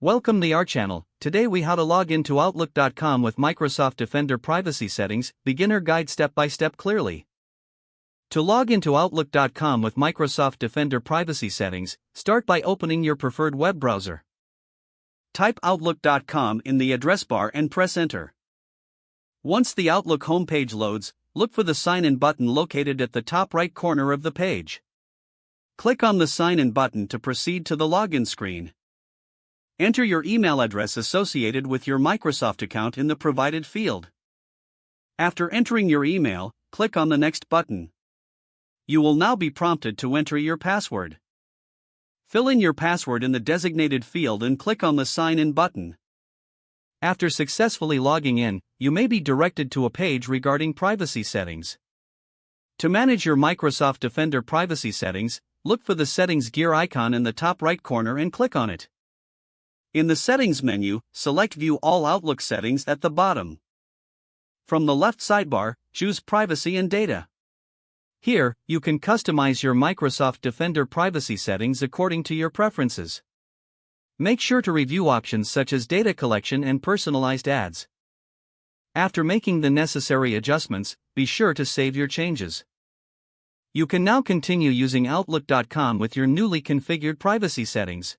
Welcome to our channel. Today we how to log into Outlook.com with Microsoft Defender privacy settings, beginner guide step by step clearly. To log into Outlook.com with Microsoft Defender privacy settings, start by opening your preferred web browser. Type Outlook.com in the address bar and press enter. Once the Outlook homepage loads, look for the sign in button located at the top right corner of the page. Click on the sign in button to proceed to the login screen. Enter your email address associated with your Microsoft account in the provided field. After entering your email, click on the Next button. You will now be prompted to enter your password. Fill in your password in the designated field and click on the Sign In button. After successfully logging in, you may be directed to a page regarding privacy settings. To manage your Microsoft Defender privacy settings, look for the Settings gear icon in the top right corner and click on it. In the Settings menu, select View All Outlook Settings at the bottom. From the left sidebar, choose Privacy and Data. Here, you can customize your Microsoft Defender privacy settings according to your preferences. Make sure to review options such as data collection and personalized ads. After making the necessary adjustments, be sure to save your changes. You can now continue using Outlook.com with your newly configured privacy settings.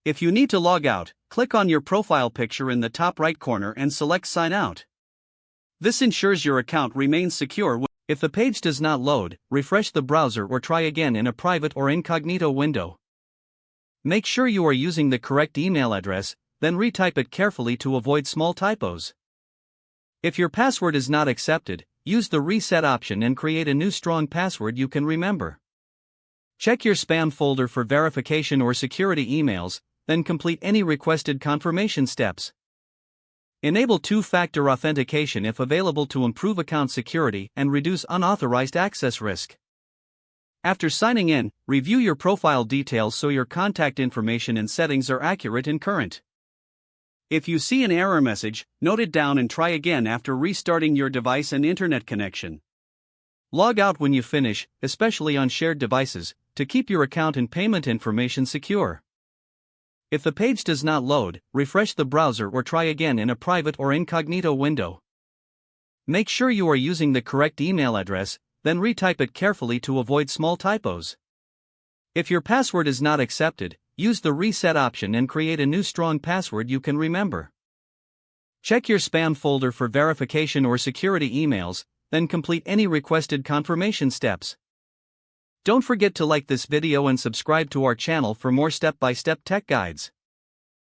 If you need to log out, click on your profile picture in the top right corner and select Sign Out. This ensures your account remains secure. If the page does not load, refresh the browser or try again in a private or incognito window. Make sure you are using the correct email address, then retype it carefully to avoid small typos. If your password is not accepted, use the reset option and create a new strong password you can remember. Check your spam folder for verification or security emails, then complete any requested confirmation steps. Enable two-factor authentication if available to improve account security and reduce unauthorized access risk. After signing in, review your profile details so your contact information and settings are accurate and current. If you see an error message, note it down and try again after restarting your device and internet connection. Log out when you finish, especially on shared devices, to keep your account and payment information secure. If the page does not load, refresh the browser or try again in a private or incognito window. Make sure you are using the correct email address, then retype it carefully to avoid small typos. If your password is not accepted, use the reset option and create a new strong password you can remember. Check your spam folder for verification or security emails, then complete any requested confirmation steps. Don't forget to like this video and subscribe to our channel for more step-by-step tech guides.